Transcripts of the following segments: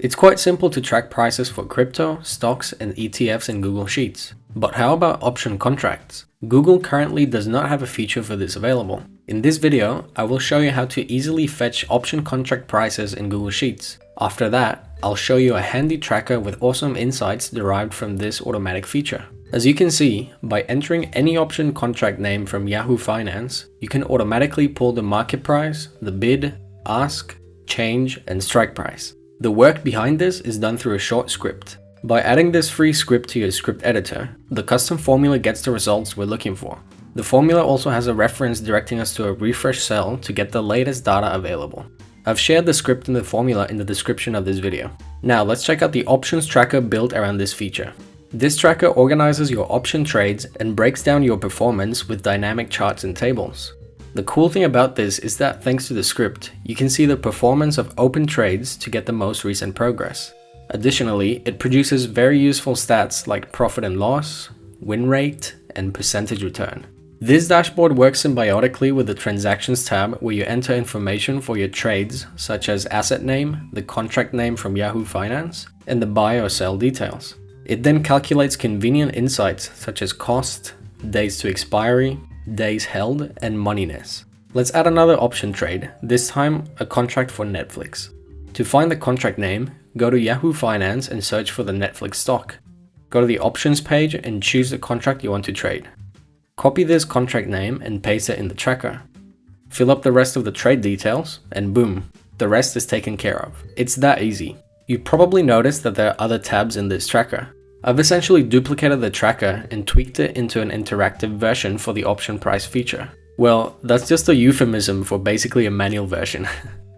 It's quite simple to track prices for crypto, stocks, and ETFs in Google Sheets. But how about option contracts? Google currently does not have a feature for this available. In this video, I will show you how to easily fetch option contract prices in Google Sheets. After that, I'll show you a handy tracker with awesome insights derived from this automatic feature. As you can see, by entering any option contract name from Yahoo Finance, you can automatically pull the market price, the bid, ask, change, and strike price. The work behind this is done through a short script. By adding this free script to your script editor, the custom formula gets the results we're looking for. The formula also has a reference directing us to a refresh cell to get the latest data available. I've shared the script and the formula in the description of this video. Now let's check out the options tracker built around this feature. This tracker organizes your option trades and breaks down your performance with dynamic charts and tables. The cool thing about this is that thanks to the script, you can see the performance of open trades to get the most recent progress. Additionally, it produces very useful stats like profit and loss, win rate, and percentage return. This dashboard works symbiotically with the Transactions tab where you enter information for your trades such as asset name, the contract name from Yahoo Finance, and the buy or sell details. It then calculates convenient insights such as cost, days to expiry, days held, and moneyness. Let's add another option trade, this time a contract for Netflix. To find the contract name, go to Yahoo Finance and search for the Netflix stock. Go to the options page and choose the contract you want to trade. Copy this contract name and paste it in the tracker. Fill up the rest of the trade details and boom, the rest is taken care of. It's that easy. You probably noticed that there are other tabs in this tracker. I've essentially duplicated the tracker and tweaked it into an interactive version for the option price feature. Well, that's just a euphemism for basically a manual version.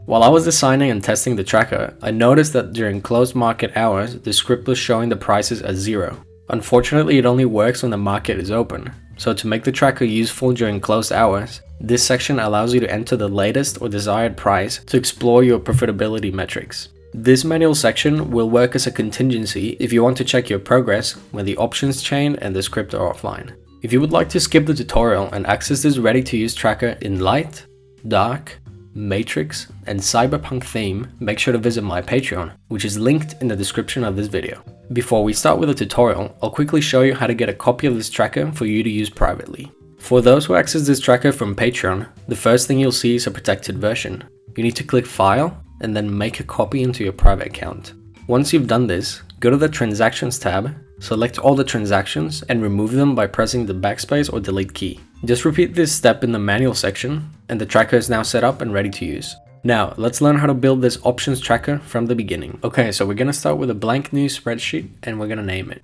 While I was designing and testing the tracker, I noticed that during closed market hours, the script was showing the prices as 0. Unfortunately, it only works when the market is open. So to make the tracker useful during closed hours, this section allows you to enter the latest or desired price to explore your profitability metrics. This manual section will work as a contingency if you want to check your progress when the options chain and the script are offline. If you would like to skip the tutorial and access this ready-to-use tracker in light, dark, matrix, and cyberpunk theme, make sure to visit my Patreon, which is linked in the description of this video. Before we start with the tutorial, I'll quickly show you how to get a copy of this tracker for you to use privately. For those who access this tracker from Patreon, the first thing you'll see is a protected version. You need to click File, and then make a copy into your private account. Once you've done this, go to the Transactions tab, select all the transactions, and remove them by pressing the backspace or delete key. Just repeat this step in the manual section, and the tracker is now set up and ready to use. Now, let's learn how to build this options tracker from the beginning. Okay, so we're gonna start with a blank new spreadsheet, and we're gonna name it.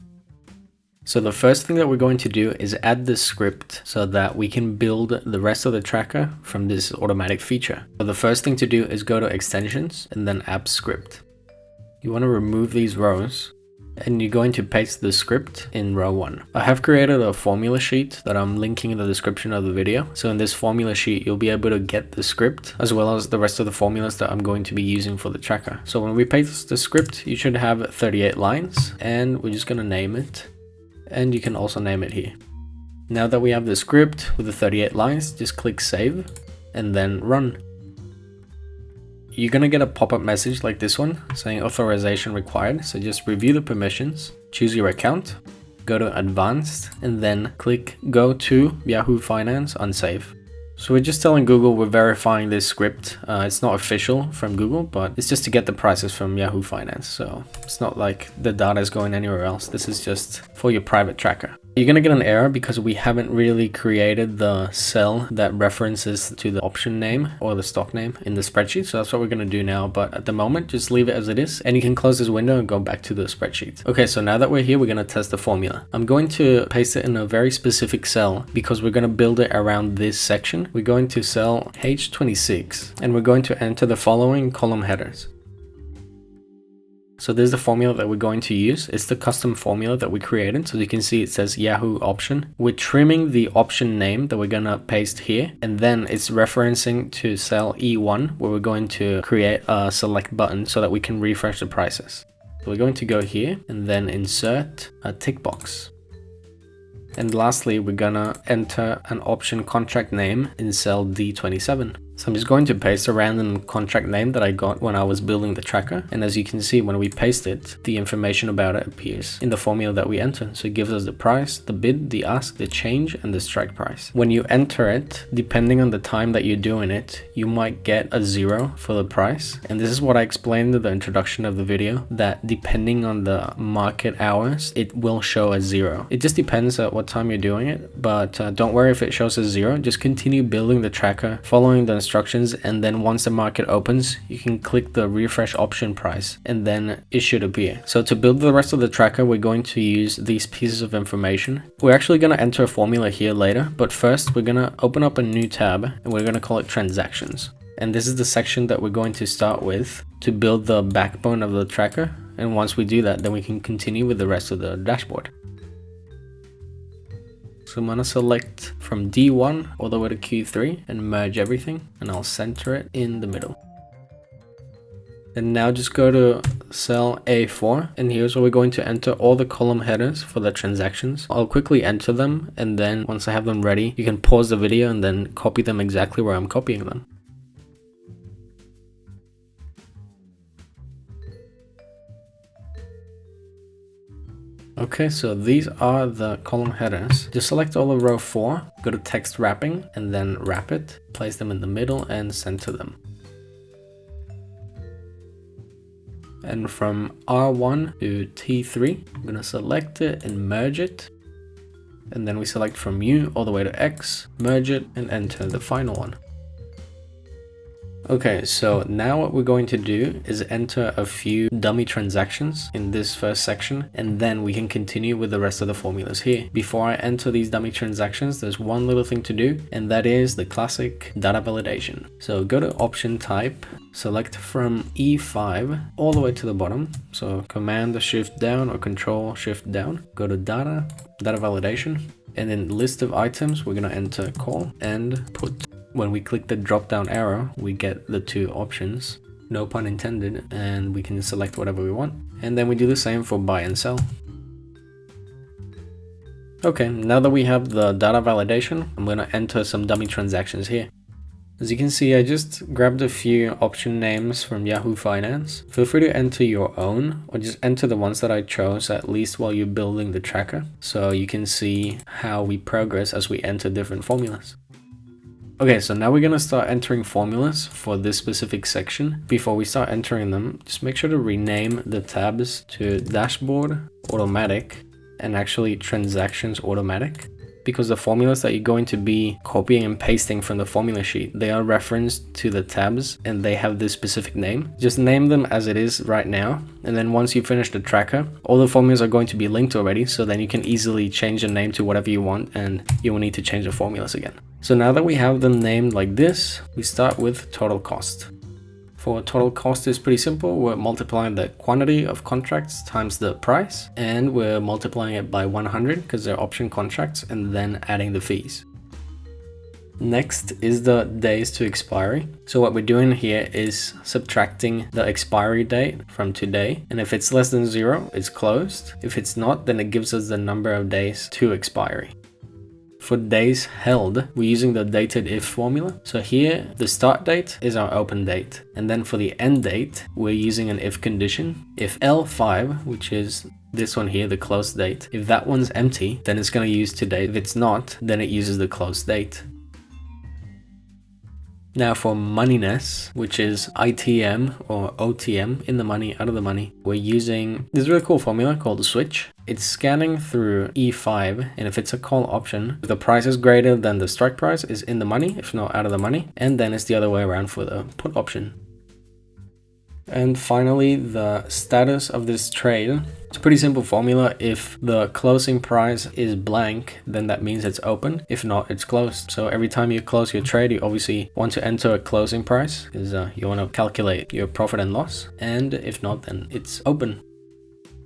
So the first thing that we're going to do is add this script so that we can build the rest of the tracker from this automatic feature. So the first thing to do is go to extensions and then app script. You want to remove these rows and you're going to paste the script in row 1. I have created a formula sheet that I'm linking in the description of the video. So in this formula sheet, you'll be able to get the script as well as the rest of the formulas that I'm going to be using for the tracker. So when we paste the script, you should have 38 lines and we're just going to name it. And you can also name it here. Now that we have the script with the 38 lines, just click save and then run. You're gonna get a pop-up message like this one saying authorization required. So just review the permissions, choose your account, go to advanced, and then click go to Yahoo Finance unsave. So we're just telling Google we're verifying this script. It's not official from Google, but it's just to get the prices from Yahoo Finance. So it's not like the data is going anywhere else. This is just for your private tracker. You're gonna get an error because we haven't really created the cell that references to the option name or the stock name in the spreadsheet. So that's what we're gonna do now. But at the moment, just leave it as it is and you can close this window and go back to the spreadsheet. Okay, so now that we're here, we're gonna test the formula. I'm going to paste it in a very specific cell because we're gonna build it around this section. We're going to cell H26 and we're going to enter the following column headers. So this is the formula that we're going to use. It's the custom formula that we created. So you can see it says Yahoo option. We're trimming the option name that we're gonna paste here. And then it's referencing to cell E1 where we're going to create a select button so that we can refresh the prices. So we're going to go here and then insert a tick box. And lastly, we're gonna enter an option contract name in cell D27. So I'm just going to paste a random contract name that I got when I was building the tracker. And as you can see, when we paste it, the information about it appears in the formula that we enter. So it gives us the price, the bid, the ask, the change, and the strike price. When you enter it, depending on the time that you're doing it, you might get a 0 for the price. And this is what I explained in the introduction of the video, that depending on the market hours, it will show a 0. It just depends at what time you're doing it, but don't worry if it shows a 0. Just continue building the tracker, following the instructions, and then once the market opens, you can click the refresh option price and then it should appear. So to build the rest of the tracker, we're going to use these pieces of information. We're actually going to enter a formula here later, but first we're going to open up a new tab and we're going to call it transactions. And this is the section that we're going to start with to build the backbone of the tracker. And once we do that, then we can continue with the rest of the dashboard. So I'm going to select from D1 all the way to Q3 and merge everything, and I'll center it in the middle. And now just go to cell A4, and here's where we're going to enter all the column headers for the transactions. I'll quickly enter them, and then once I have them ready, you can pause the video and then copy them exactly where I'm copying them. Okay, so these are the column headers. Just select all of row 4, go to text wrapping, and then wrap it, place them in the middle and center them. And from R1 to T3, I'm gonna select it and merge it. And then we select from U all the way to X, merge it, and enter the final one. Okay, so now what we're going to do is enter a few dummy transactions in this first section, and then we can continue with the rest of the formulas here. Before I enter these dummy transactions, there's one little thing to do, and that is the classic data validation. So go to option type, select from E5 all the way to the bottom. So Command Shift down or Control Shift down, go to data validation, and in list of items, we're gonna enter call and put. When we click the drop down arrow, we get the two options, no pun intended, and we can select whatever we want. And then we do the same for buy and sell. Okay, now that we have the data validation, I'm going to enter some dummy transactions here. As you can see, I just grabbed a few option names from Yahoo Finance. Feel free to enter your own, or just enter the ones that I chose, at least while you're building the tracker, so you can see how we progress as we enter different formulas. Okay, so now we're going to start entering formulas for this specific section. Before we start entering them, just make sure to rename the tabs to Dashboard Automatic and actually Transactions Automatic, because the formulas that you're going to be copying and pasting from the formula sheet, they are referenced to the tabs and they have this specific name. Just name them as it is right now, and then once you finish the tracker, all the formulas are going to be linked already, so then you can easily change the name to whatever you want and you will need to change the formulas again. So now that we have them named like this, we start with total cost. For total cost is pretty simple. We're multiplying the quantity of contracts times the price, and we're multiplying it by 100 because they're option contracts, and then adding the fees. Next is the days to expiry. So what we're doing here is subtracting the expiry date from today, and if it's less than 0, it's closed. If it's not, then it gives us the number of days to expiry. For days held, we're using the dated if formula. So here, the start date is our open date. And then for the end date, we're using an if condition. If L5, which is this one here, the close date, if that one's empty, then it's going to use today. If it's not, then it uses the close date. Now for moneyness, which is ITM or OTM, in the money, out of the money, we're using this really cool formula called switch. It's scanning through E5, and if it's a call option, if the price is greater than the strike price, is in the money, if not out of the money, and then it's the other way around for the put option. And finally, the status of this trade. It's a pretty simple formula. If the closing price is blank, then that means it's open. If not, it's closed. So every time you close your trade, you obviously want to enter a closing price because you want to calculate your profit and loss. And if not, then it's open.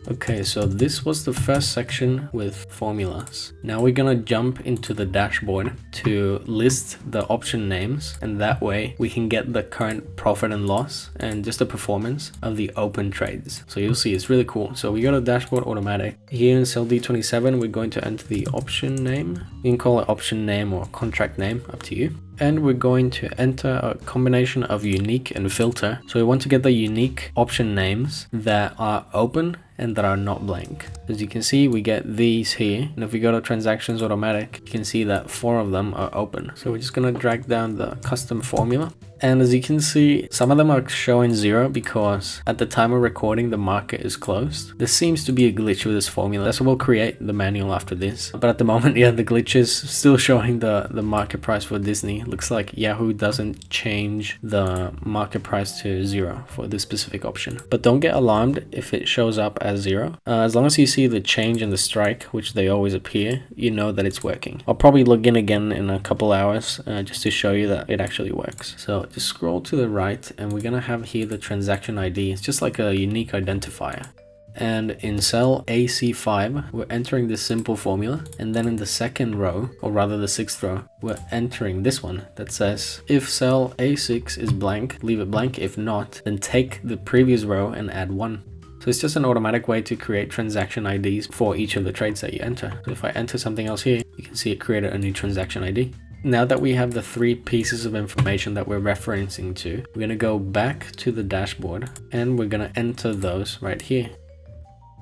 Okay, so this was the first section with formulas. Now we're gonna jump into the dashboard to list the option names, and that way we can get the current profit and loss and just the performance of the open trades. So you'll see it's really cool. So we go to dashboard automatic. Here in cell D27, we're going to enter the option name. You can call it option name or contract name, up to you. And we're going to enter a combination of unique and filter. So we want to get the unique option names that are open and that are not blank. As you can see, we get these here. And if we go to transactions automatic, you can see that 4 of them are open. So we're just going to drag down the custom formula. And as you can see, some of them are showing 0 because at the time of recording, the market is closed. There seems to be a glitch with this formula, so we'll create the manual after this. But at the moment, yeah, the glitch is still showing the market price for Disney. Looks like Yahoo doesn't change the market price to 0 for this specific option. But don't get alarmed if it shows up as 0. As long as you see the change in the strike, which they always appear, you know that it's working. I'll probably log in again in a couple hours just to show you that it actually works. So just scroll to the right and we're gonna have here the transaction ID. It's just like a unique identifier. And in cell AC5, we're entering this simple formula. And then in the second row, or rather the 6th row, we're entering this one that says, if cell A6 is blank, leave it blank. If not, then take the previous row and add 1. So it's just an automatic way to create transaction IDs for each of the trades that you enter. So if I enter something else here, you can see it created a new transaction ID. Now that we have the 3 pieces of information that we're referencing to, we're going to go back to the dashboard and we're going to enter those right here.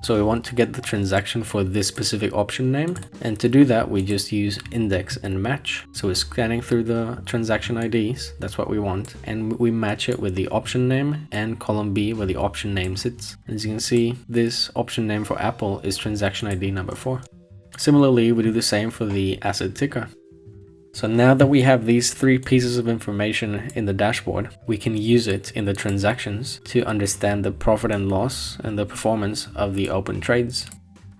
So we want to get the transaction for this specific option name. And to do that, we just use index and match. So we're scanning through the transaction IDs. That's what we want. And we match it with the option name and column B where the option name sits. As you can see, this option name for Apple is transaction ID number 4. Similarly, we do the same for the asset ticker. So now that we have these 3 pieces of information in the dashboard, we can use it in the transactions to understand the profit and loss and the performance of the open trades.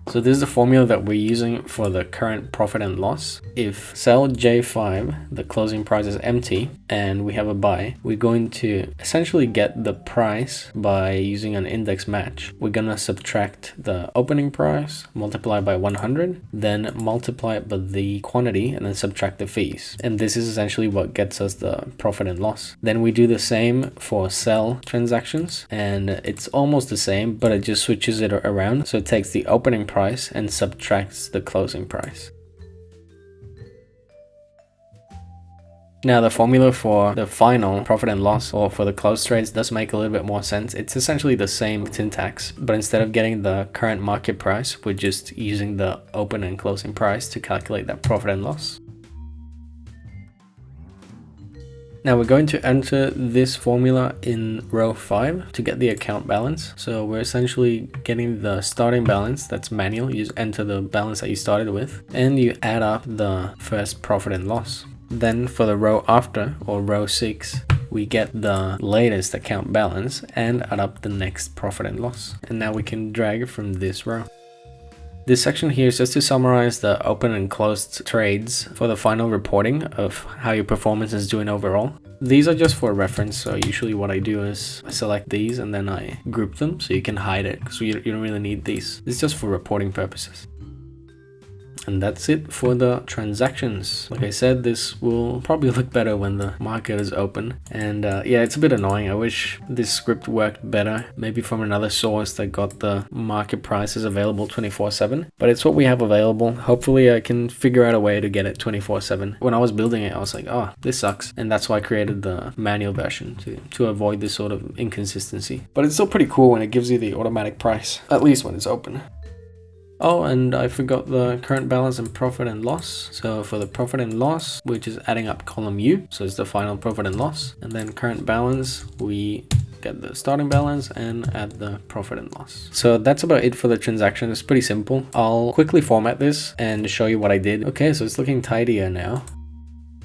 So this is the formula that we're using for the current profit and loss. If cell J5, the closing price is empty and we have a buy, we're going to essentially get the price by using an index match. We're going to subtract the opening price, multiply by 100, then multiply it by the quantity and then subtract the fees. And this is essentially what gets us the profit and loss. Then we do the same for cell transactions and it's almost the same, but it just switches it around. So it takes the opening price and subtracts the closing price. Now the formula for the final profit and loss or for the closed trades does make a little bit more sense. It's essentially the same syntax, but instead of getting the current market price, we're just using the open and closing price to calculate that profit and loss. Now we're going to enter this formula in row 5 to get the account balance. So we're essentially getting the starting balance, that's manual. You just enter the balance that you started with and you add up the first profit and loss. Then for the row after, or row 6, we get the latest account balance and add up the next profit and loss. And now we can drag from this row. This section here is just to summarize the open and closed trades for the final reporting of how your performance is doing overall. These are just for reference, so usually what I do is I select these and then I group them so you can hide it because you don't really need these. It's just for reporting purposes. And that's it for the transactions. Like I said, this will probably look better when the market is open. And yeah, it's a bit annoying. I wish this script worked better, maybe from another source that got the market prices available 24/7. But it's what we have available. Hopefully I can figure out a way to get it 24/7. When I was building it, I was like, oh, this sucks. And that's why I created the manual version to avoid this sort of inconsistency. But it's still pretty cool when it gives you the automatic price, at least when it's open. Oh, and I forgot the current balance and profit and loss. So for the profit and loss, we're just adding up column U. So it's the final profit and loss. And then current balance, we get the starting balance and add the profit and loss. So that's about it for the transaction. It's pretty simple. I'll quickly format this and show you what I did. Okay, so it's looking tidier now.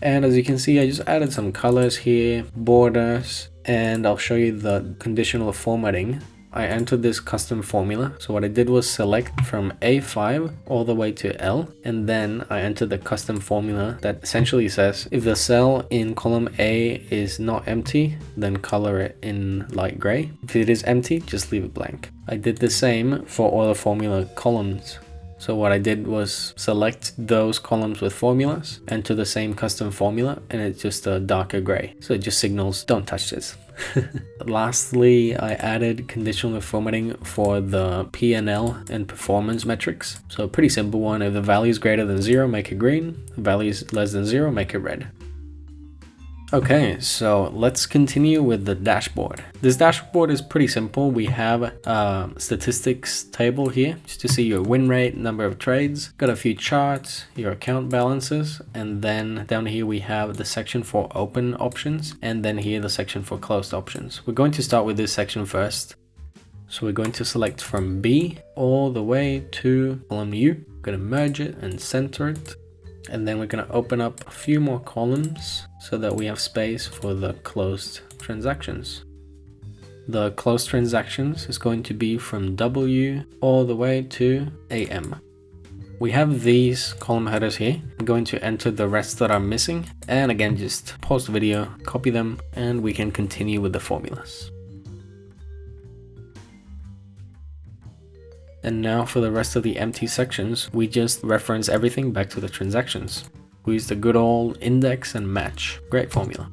And as you can see, I just added some colors here, borders, and I'll show you the conditional formatting. I entered this custom formula. So what I did was select from A5 all the way to L, and then I entered the custom formula that essentially says if the cell in column A is not empty, then color it in light gray. If it is empty, just leave it blank. I did the same for all the formula columns. So what I did was select those columns with formulas, enter the same custom formula, and it's just a darker gray. So it just signals, don't touch this. Lastly, I added conditional formatting for the P&L and performance metrics. So a pretty simple one. If the value is greater than 0, make it green. If the value is less than 0, make it red. Okay, so let's continue with the dashboard. This dashboard is pretty simple. We have a statistics table here just to see your win rate, number of trades, got a few charts, your account balances, and then down here we have the section for open options, and then here the section for closed options. We're going to start with this section first. So we're going to select from B all the way to column U. We're going to merge it and center it. And then we're going to open up a few more columns so that we have space for the closed transactions. The closed transactions is going to be from W all the way to AM. We have these column headers here. I'm going to enter the rest that are missing. And again, just pause the video, copy them, and we can continue with the formulas. And now for the rest of the empty sections, we just reference everything back to the transactions. We use the good old index and match. Great formula.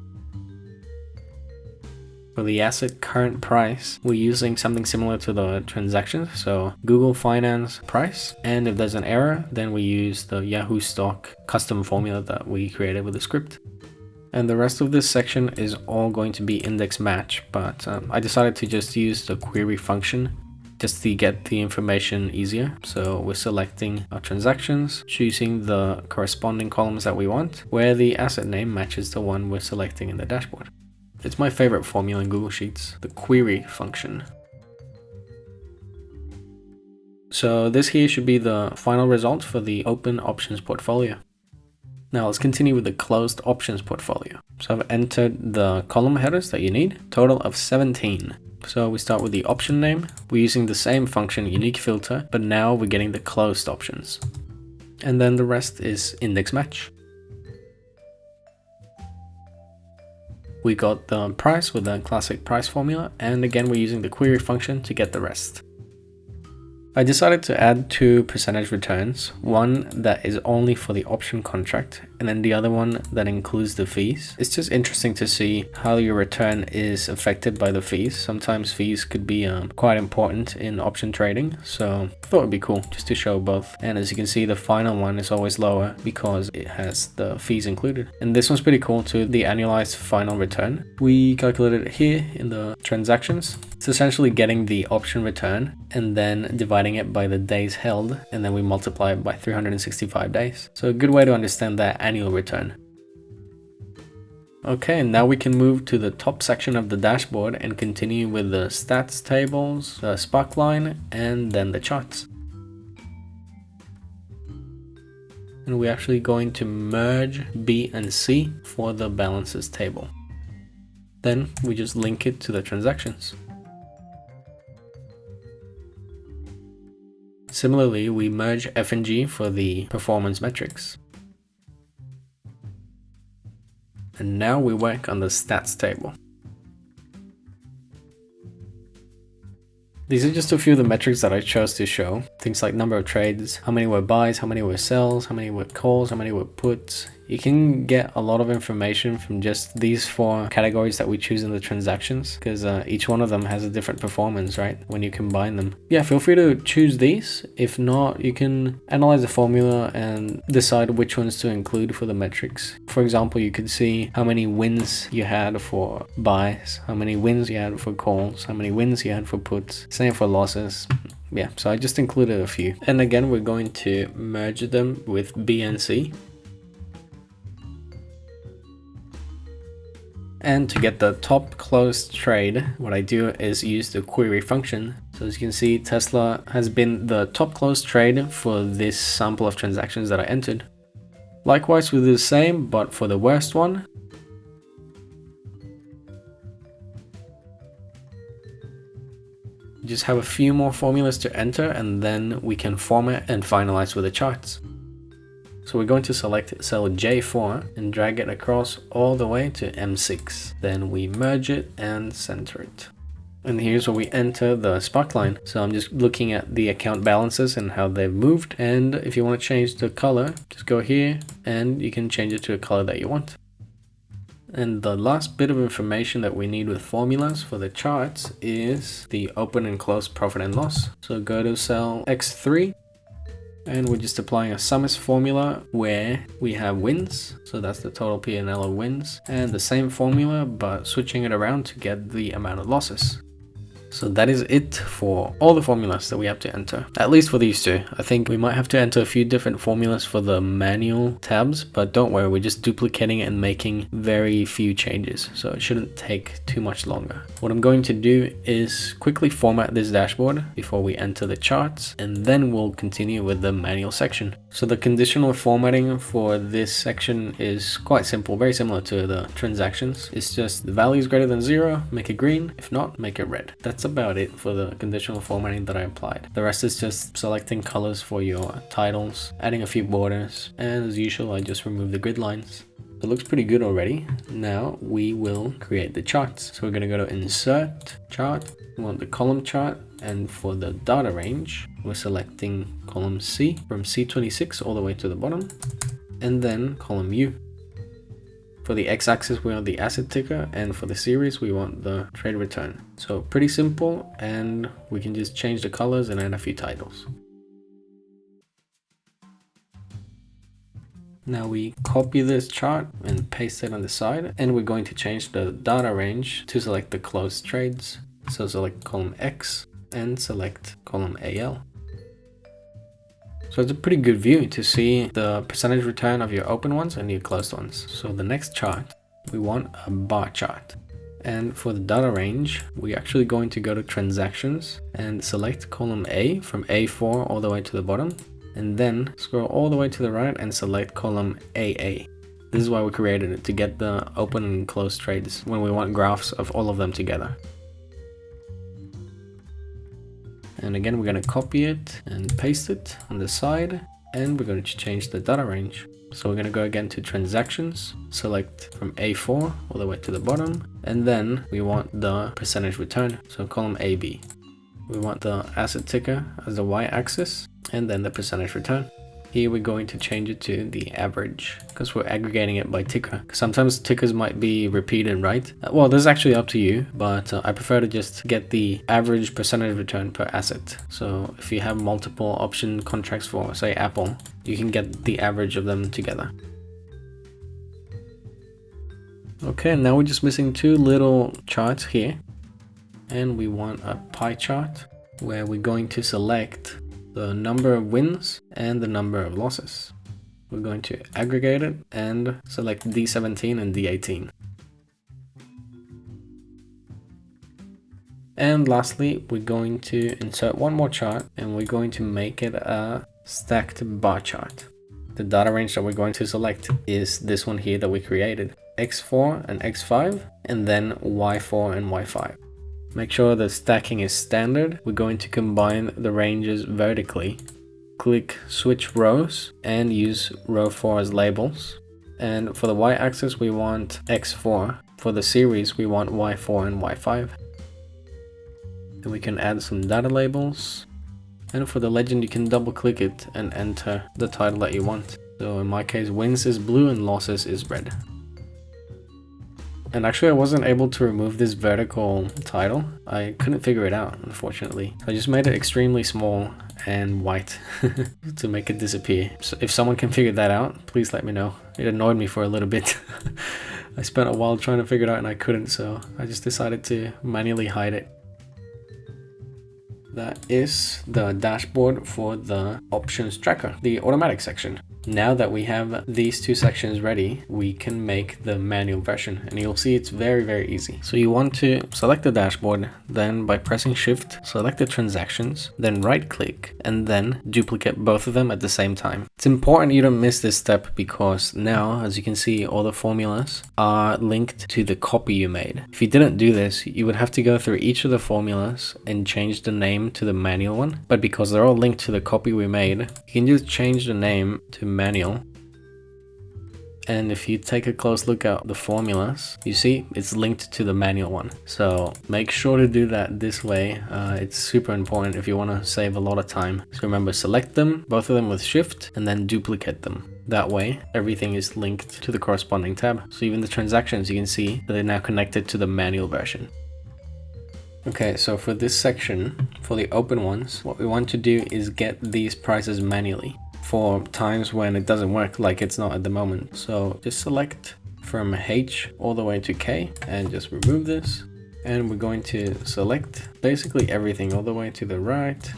For the asset current price, we're using something similar to the transactions. So Google Finance price. And if there's an error, then we use the Yahoo stock custom formula that we created with the script. And the rest of this section is all going to be index match, but I decided to just use the query function just to get the information easier. So we're selecting our transactions, choosing the corresponding columns that we want, where the asset name matches the one we're selecting in the dashboard. It's my favorite formula in Google Sheets, the query function. So this here should be the final result for the open options portfolio. Now let's continue with the closed options portfolio. So I've entered the column headers that you need, total of 17. So we start with the option name. We're using the same function, unique filter, but now we're getting the closed options. And then the rest is index match. We got the price with the classic price formula, and again we're using the query function to get the rest. I decided to add two percentage returns, one that is only for the option contract and then the other one that includes the fees. It's just interesting to see how your return is affected by the fees. Sometimes fees could be quite important in option trading, so I thought it'd be cool just to show both. And as you can see, the final one is always lower because it has the fees included. And this one's pretty cool too, the annualized final return. We calculated it here in the transactions. It's essentially getting the option return and then dividing it by the days held, and then we multiply it by 365 days. So a good way to understand that annual return. Okay, now we can move to the top section of the dashboard and continue with the stats tables, the sparkline, and then the charts. And we're actually going to merge B and C for the balances table. Then we just link it to the transactions. Similarly, we merge F and G for the performance metrics. And now we work on the stats table. These are just a few of the metrics that I chose to show. Things like number of trades, how many were buys, how many were sells, how many were calls, how many were puts. You can get a lot of information from just these four categories that we choose in the transactions, because each one of them has a different performance, right, when you combine them. Yeah, feel free to choose these. If not, you can analyze the formula and decide which ones to include for the metrics. For example, you could see how many wins you had for buys, how many wins you had for calls, how many wins you had for puts, same for losses. Yeah, so I just included a few. And again, we're going to merge them with B and C. And to get the top closed trade, what I do is use the query function. So as you can see, Tesla has been the top closed trade for this sample of transactions that I entered. Likewise, we do the same, but for the worst one. Just have a few more formulas to enter, and then we can format and finalize with the charts. So we're going to select cell J4 and drag it across all the way to M6. Then we merge it and center it. And here's where we enter the sparkline. So I'm just looking at the account balances and how they've moved. And if you want to change the color, just go here and you can change it to a color that you want. And the last bit of information that we need with formulas for the charts is the open and close profit and loss. So go to cell X3 And we're just applying a summis formula where we have wins. So that's the total P&L of wins. And the same formula, but switching it around to get the amount of losses. So that is it for all the formulas that we have to enter, at least for these two. I think we might have to enter a few different formulas for the manual tabs, but don't worry, we're just duplicating it and making very few changes. So it shouldn't take too much longer. What I'm going to do is quickly format this dashboard before we enter the charts, and then we'll continue with the manual section. So the conditional formatting for this section is quite simple, very similar to the transactions. It's just the value is greater than 0, make it green. If not, make it red. That's about it for the conditional formatting that I applied. The rest is just selecting colors for your titles, adding a few borders, and as usual I just remove the grid lines. It looks pretty good already. Now we will create the charts. So we're going to go to insert chart. We want the column chart, and for the data range we're selecting column C from C26 all the way to the bottom, and then column U. For the x-axis we want the asset ticker, and for the series we want the trade return. So pretty simple, and we can just change the colors and add a few titles. Now we copy this chart and paste it on the side, and we're going to change the data range to select the closed trades. So select column X and select column AL. So it's a pretty good view to see the percentage return of your open ones and your closed ones. So the next chart, we want a bar chart. And for the data range, we're actually going to go to transactions and select column A from A4 all the way to the bottom. And then scroll all the way to the right and select column AA. This is why we created it, to get the open and closed trades when we want graphs of all of them together. And again, we're going to copy it and paste it on the side, and we're going to change the data range. So we're going to go again to transactions, select from A4 all the way to the bottom, and then we want the percentage return. So column AB. We want the asset ticker as the y-axis, and then the percentage return. Here we're going to change it to the average because we're aggregating it by ticker. Sometimes tickers might be repeated, right? Well, this is actually up to you, but I prefer to just get the average percentage return per asset. So if you have multiple option contracts for, say, Apple, you can get the average of them together. Okay, now we're just missing two little charts here. And we want a pie chart where we're going to select the number of wins and the number of losses. We're going to aggregate it and select D17 and D18. And lastly, we're going to insert one more chart, and we're going to make it a stacked bar chart. The data range that we're going to select is this one here that we created, X4 and X5, and then Y4 and Y5. Make sure the stacking is standard. We're going to combine the ranges vertically. Click switch rows and use row 4 as labels. And for the y-axis we want X4. For the series we want Y4 and Y5. Then we can add some data labels. And for the legend you can double click it and enter the title that you want. So in my case, wins is blue and losses is red. And actually I wasn't able to remove this vertical title. I couldn't figure it out, unfortunately. I just made it extremely small and white to make it disappear. So if someone can figure that out, please let me know. It annoyed me for a little bit. I spent a while trying to figure it out and I couldn't, so I just decided to manually hide it. That is the dashboard for the options tracker, the automatic section. Now that we have these two sections ready, we can make the manual version, and you'll see it's very, very easy. So you want to select the dashboard, then by pressing Shift, select the transactions, then right click, and then duplicate both of them at the same time. It's important you don't miss this step because now, as you can see, all the formulas are linked to the copy you made. If you didn't do this, you would have to go through each of the formulas and change the name to the manual one. But because they're all linked to the copy we made, you can just change the name to manual. And if you take a close look at the formulas, you see it's linked to the manual one. So make sure to do that this way. It's super important if you want to save a lot of time. So remember, select them, both of them with Shift, and then duplicate them. That way, everything is linked to the corresponding tab. So even the transactions, you can see that they're now connected to the manual version. Okay, so for this section, for the open ones, what we want to do is get these prices manually for times when it doesn't work, like it's not at the moment. So just select from H all the way to K and just remove this. And we're going to select basically everything all the way to the right,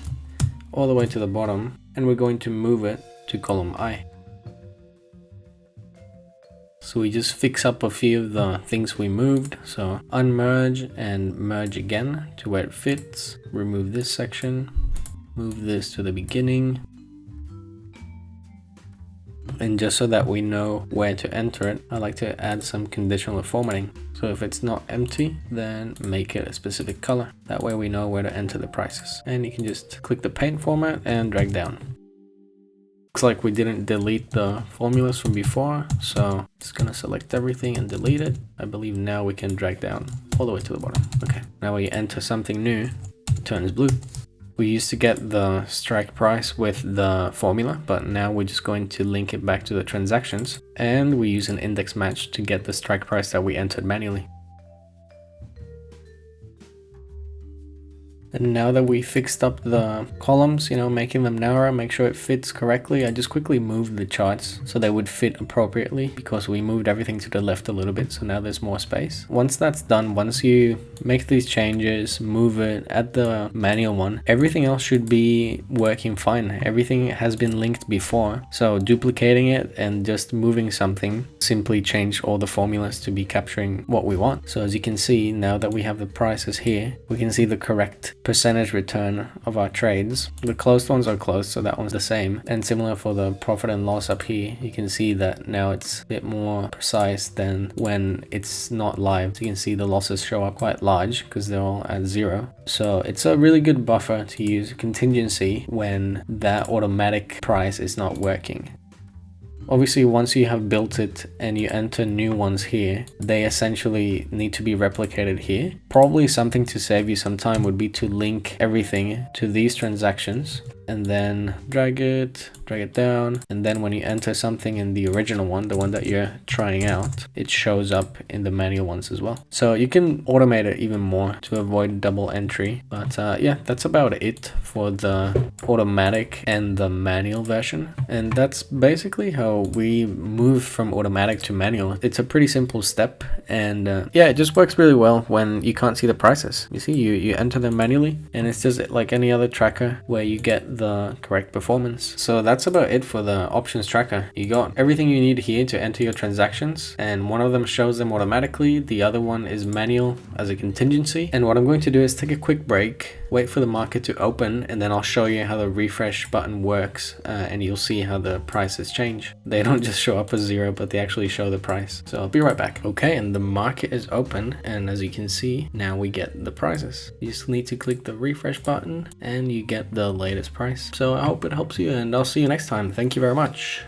all the way to the bottom, and we're going to move it to column I. So we just fix up a few of the things we moved. So unmerge and merge again to where it fits. Remove this section, move this to the beginning. And just so that we know where to enter it, I like to add some conditional formatting. So if it's not empty, then make it a specific color. That way we know where to enter the prices. And you can just click the paint format and drag down. Looks like we didn't delete the formulas from before, so just gonna select everything and delete it. I believe now we can drag down all the way to the bottom. Okay, now when you enter something new, it turns blue. We used to get the strike price with the formula, but now we're just going to link it back to the transactions, and we use an index match to get the strike price that we entered manually. And now that we fixed up the columns, making them narrower, make sure it fits correctly, I just quickly moved the charts so they would fit appropriately because we moved everything to the left a little bit, so now there's more space. Once that's done, once you make these changes, move it, add the manual one, everything else should be working fine. Everything has been linked before, so duplicating it and just moving something simply change all the formulas to be capturing what we want. So as you can see, now that we have the prices here, we can see the correct percentage return of our trades. The closed ones are closed, so that one's the same. And similar for the profit and loss up here, you can see that now it's a bit more precise than when it's not live. So you can see the losses show up quite large because they're all at 0. So it's a really good buffer to use contingency when that automatic price is not working. Obviously, once you have built it and you enter new ones here, they essentially need to be replicated here. Probably something to save you some time would be to link everything to these transactions and then drag it down, and then when you enter something in the original one, the one that you're trying out, it shows up in the manual ones as well. So you can automate it even more to avoid double entry. But yeah, that's about it for the automatic and the manual version. And that's basically how we move from automatic to manual. It's a pretty simple step, and yeah, it just works really well when you can't see the prices. You see, you enter them manually, and it's just like any other tracker where you get the correct performance. So that's about it for the options tracker. You got everything you need here to enter your transactions, and one of them shows them automatically, the other one is manual as a contingency. And what I'm going to do is take a quick break, wait for the market to open, and then I'll show you how the refresh button works, and you'll see how the prices change. They don't just show up as 0, but they actually show the price. So I'll be right back. Okay, and the market is open, and as you can see, now we get the prices. You just need to click the refresh button and you get the latest price. So I hope it helps you, and I'll see you next time. Thank you very much.